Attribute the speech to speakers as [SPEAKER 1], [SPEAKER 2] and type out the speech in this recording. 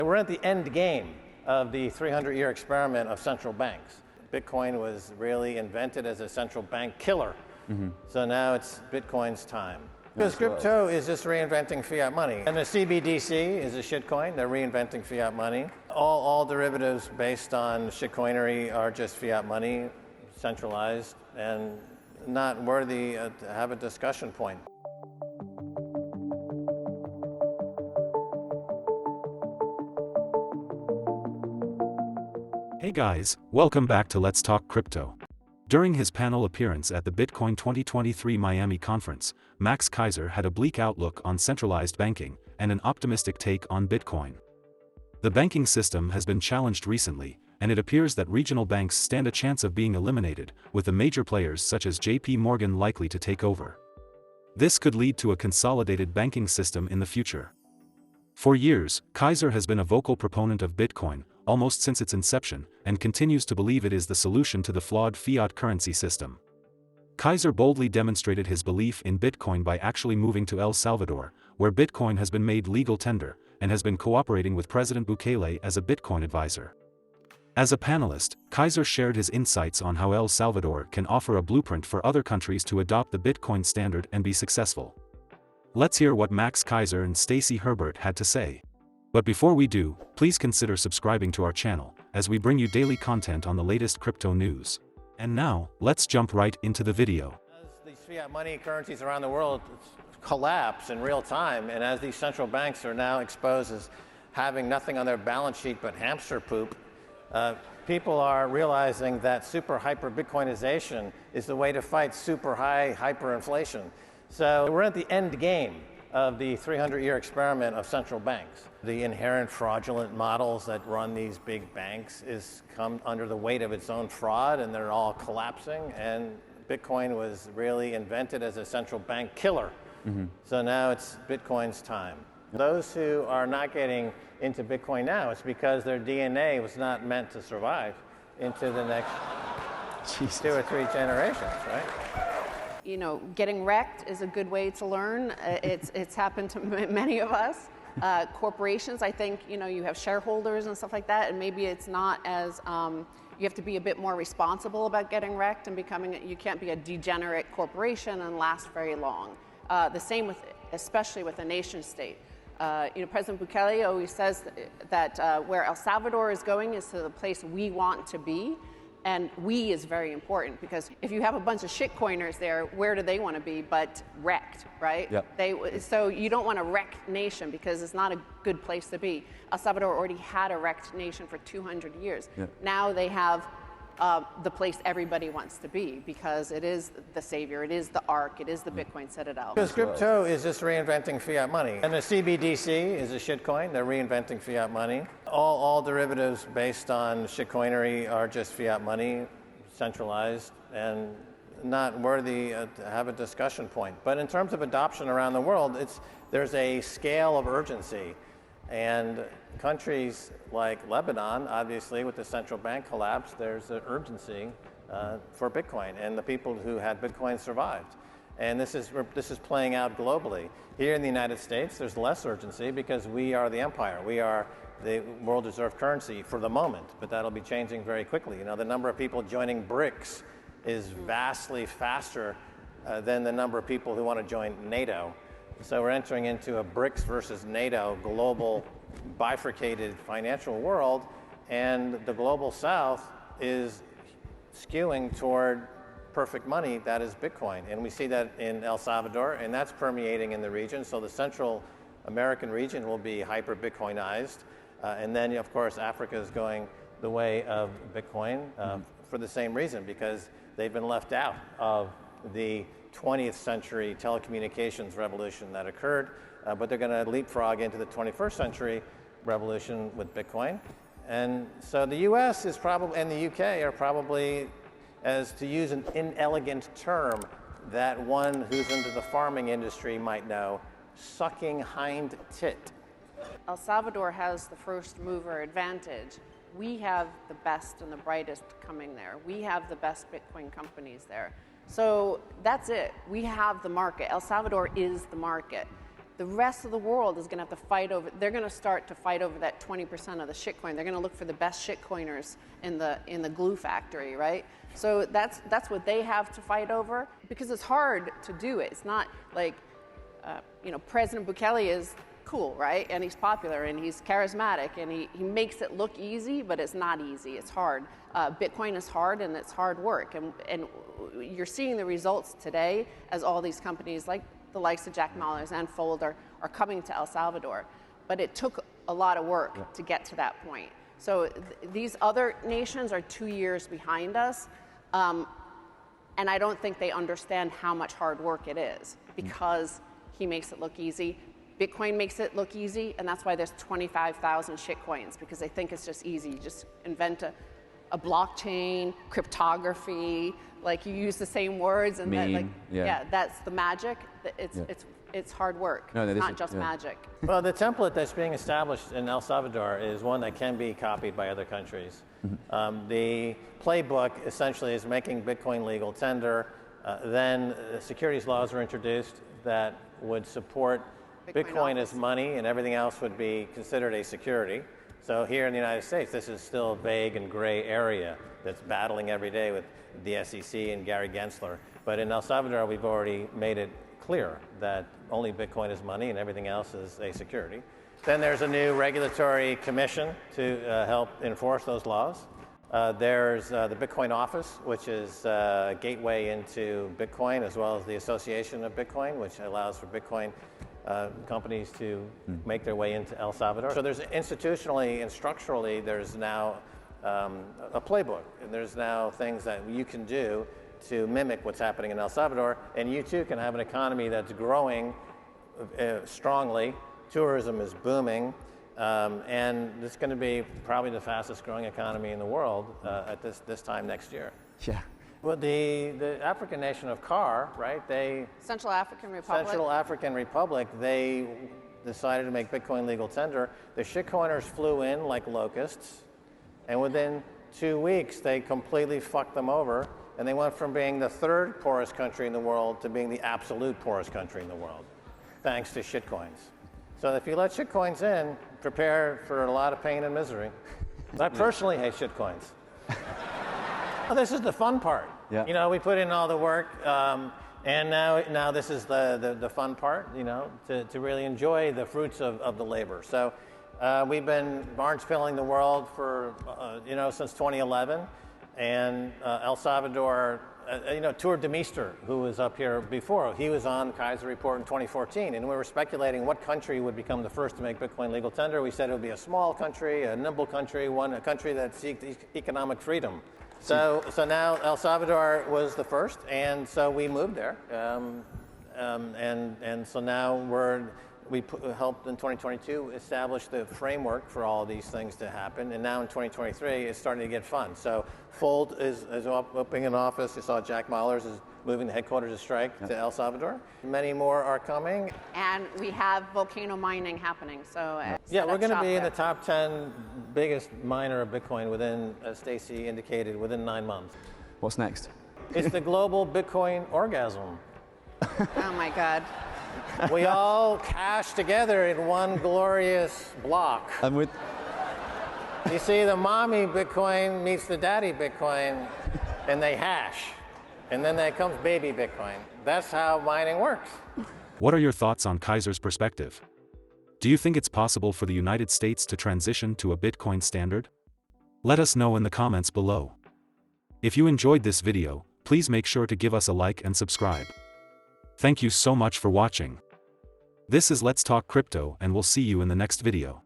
[SPEAKER 1] We're at the end game of the 300-year experiment of central banks. Bitcoin was really invented as a central bank killer. So now it's Bitcoin's time. Because crypto is just reinventing fiat money. And the CBDC is a shitcoin. They're reinventing fiat money. All derivatives based on shitcoinery are just fiat money, centralized, and not worthy to have a discussion point.
[SPEAKER 2] Hey guys, welcome back to Let's Talk Crypto. During his panel appearance at the Bitcoin 2023 Miami conference, Max Keiser had a bleak outlook on centralized banking and an optimistic take on Bitcoin. The banking system has been challenged recently, and it appears that regional banks stand a chance of being eliminated, with the major players such as JP Morgan likely to take over. This could lead to a consolidated banking system in the future. For years, Keiser has been a vocal proponent of Bitcoin, almost since its inception, and continues to believe it is the solution to the flawed fiat currency system. Keiser boldly demonstrated his belief in Bitcoin by actually moving to El Salvador, where Bitcoin has been made legal tender, and has been cooperating with President Bukele as a Bitcoin advisor. As a panelist, Keiser shared his insights on how El Salvador can offer a blueprint for other countries to adopt the Bitcoin standard and be successful. Let's hear what Max Keiser and Stacy Herbert had to say. But before we do, please consider subscribing to our channel, as we bring you daily content on the latest crypto news. And now, let's jump right into the video.
[SPEAKER 1] As these fiat money currencies around the world collapse in real time, and as these central banks are now exposed as having nothing on their balance sheet but hamster poop, people are realizing that super hyper Bitcoinization is the way to fight super high hyperinflation. So we're at the end game of the 300-year experiment of central banks. The inherent fraudulent models that run these big banks is come under the weight of its own fraud, and they're all collapsing, and Bitcoin was really invented as a central bank killer. So now it's Bitcoin's time. Those who are not getting into Bitcoin now, it's because their DNA was not meant to survive into the next 2 or 3 generations, right?
[SPEAKER 3] You know, getting wrecked is a good way to learn. It's happened to many of us. Corporations, I think, you know, you have shareholders and stuff like that, and maybe it's not as, you have to be a bit more responsible about getting wrecked and becoming, you can't be a degenerate corporation and last very long. The same with, especially with a nation state. You know, President Bukele always says that where El Salvador is going is to the place we want to be. And we is very important, because if you have a bunch of shitcoiners there, where do they want to be but wrecked, right?
[SPEAKER 4] Yep.
[SPEAKER 3] So you don't want a wrecked nation, because it's not a good place to be. El Salvador already had a wrecked nation for 200 years.
[SPEAKER 4] Yep.
[SPEAKER 3] Now they have the place everybody wants to be, because it is the savior, it is the ark, it is the Bitcoin citadel.
[SPEAKER 1] Because crypto is just reinventing fiat money. And the CBDC is a shitcoin. They're reinventing fiat money. All derivatives based on shitcoinery are just fiat money, centralized, and not worthy to have a discussion point. But in terms of adoption around the world, there's a scale of urgency. And countries like Lebanon, obviously, with the central bank collapse, there's an urgency for Bitcoin, and the people who had Bitcoin survived. And this is playing out globally. Here in the United States, there's less urgency because we are the empire. We are the world reserve currency for the moment, but that'll be changing very quickly. You know, the number of people joining BRICS is vastly faster than the number of people who want to join NATO. So we're entering into a BRICS versus NATO global bifurcated financial world, and the global south is skewing toward perfect money, that is Bitcoin. And we see that in El Salvador, and that's permeating in the region. So the Central American region will be hyper-Bitcoinized. And then, of course, Africa is going the way of Bitcoin for the same reason, because they've been left out of the 20th century telecommunications revolution that occurred, but they're going to leapfrog into the 21st century revolution with Bitcoin. And so the US is probably, and the UK are probably, as to use an inelegant term that one who's into the farming industry might know, sucking hind tit.
[SPEAKER 3] El Salvador has the first mover advantage. We have the best and the brightest coming there. We have the best Bitcoin companies there. So that's it. We have the market. El Salvador is the market. the rest of the world is going to have to fight over, they're going to start to fight over that 20% of the shitcoin. They're going to look for the best shitcoiners in the glue factory, right? So that's what they have to fight over, because it's hard to do it. It's not like, President Bukele is cool, right? And he's popular and he's charismatic and he makes it look easy, but it's not easy. It's hard. Bitcoin is hard and it's hard work. And you're seeing the results today as all these companies like the likes of Jack Mallers and Fold are coming to El Salvador. But it took a lot of work to get to that point. So these other nations are 2 years behind us. And I don't think they understand how much hard work it is, because he makes it look easy. Bitcoin makes it look easy, and that's why there's 25,000 shitcoins, because they think it's just easy. You just invent a blockchain, cryptography, like you use the same words, and that's the magic. It's hard work.
[SPEAKER 4] No,
[SPEAKER 3] it's not just magic.
[SPEAKER 1] Well, the template that's being established in El Salvador is one that can be copied by other countries. The playbook essentially is making Bitcoin legal tender. Then securities laws were introduced that would support Bitcoin as money, and everything else would be considered a security. So here in the United States, this is still a vague and gray area that's battling every day with the SEC and Gary Gensler. But in El Salvador, we've already made it clear that only Bitcoin is money and everything else is a security. Then there's a new regulatory commission to help enforce those laws. There's the Bitcoin office, which is a gateway into Bitcoin, as well as the Association of Bitcoin, which allows for Bitcoin companies to make their way into El Salvador. So there's institutionally and structurally, there's now a playbook, and there's now things that you can do to mimic what's happening in El Salvador, and you too can have an economy that's growing strongly. Tourism is booming, and it's going to be probably the fastest growing economy in the world at this time next year.
[SPEAKER 4] Yeah.
[SPEAKER 1] Well, the African nation of CAR, right?
[SPEAKER 3] Central African Republic.
[SPEAKER 1] They decided to make Bitcoin legal tender. The shitcoiners flew in like locusts, and within 2 weeks they completely fucked them over, and they went from being the third poorest country in the world to being the absolute poorest country in the world, thanks to shitcoins. So if you let shitcoins in, prepare for a lot of pain and misery. I personally hate shitcoins. Well, this is the fun part.
[SPEAKER 4] Yeah.
[SPEAKER 1] We put in all the work, and now this is the fun part, to really enjoy the fruits of the labor. So we've been barge filling the world for, since 2011. And El Salvador, Tour de Meester, who was up here before, he was on Keiser Report in 2014, and we were speculating what country would become the first to make Bitcoin legal tender. We said it would be a small country, a nimble country, a country that seeks economic freedom. So now El Salvador was the first, and so we moved there, and so now we helped in 2022 establish the framework for all of these things to happen, and now in 2023 it's starting to get fun. So Fold is opening an office. You saw Jack Mallers is moving the headquarters of Strike to El Salvador. Many more are coming.
[SPEAKER 3] And we have volcano mining happening. So
[SPEAKER 1] we're going to be in the top 10 biggest miner of Bitcoin within, as Stacy indicated, within 9 months.
[SPEAKER 4] What's next?
[SPEAKER 1] It's the global Bitcoin orgasm.
[SPEAKER 3] Oh my God.
[SPEAKER 1] We all cash together in one glorious block.
[SPEAKER 4] And with
[SPEAKER 1] You see, the mommy Bitcoin meets the daddy Bitcoin, and they hash. And then there comes baby Bitcoin. That's how mining works.
[SPEAKER 2] What are your thoughts on Keiser's perspective? Do you think it's possible for the United States to transition to a Bitcoin standard? Let us know in the comments below. If you enjoyed this video, please make sure to give us a like and subscribe. Thank you so much for watching. This is Let's Talk Crypto, and we'll see you in the next video.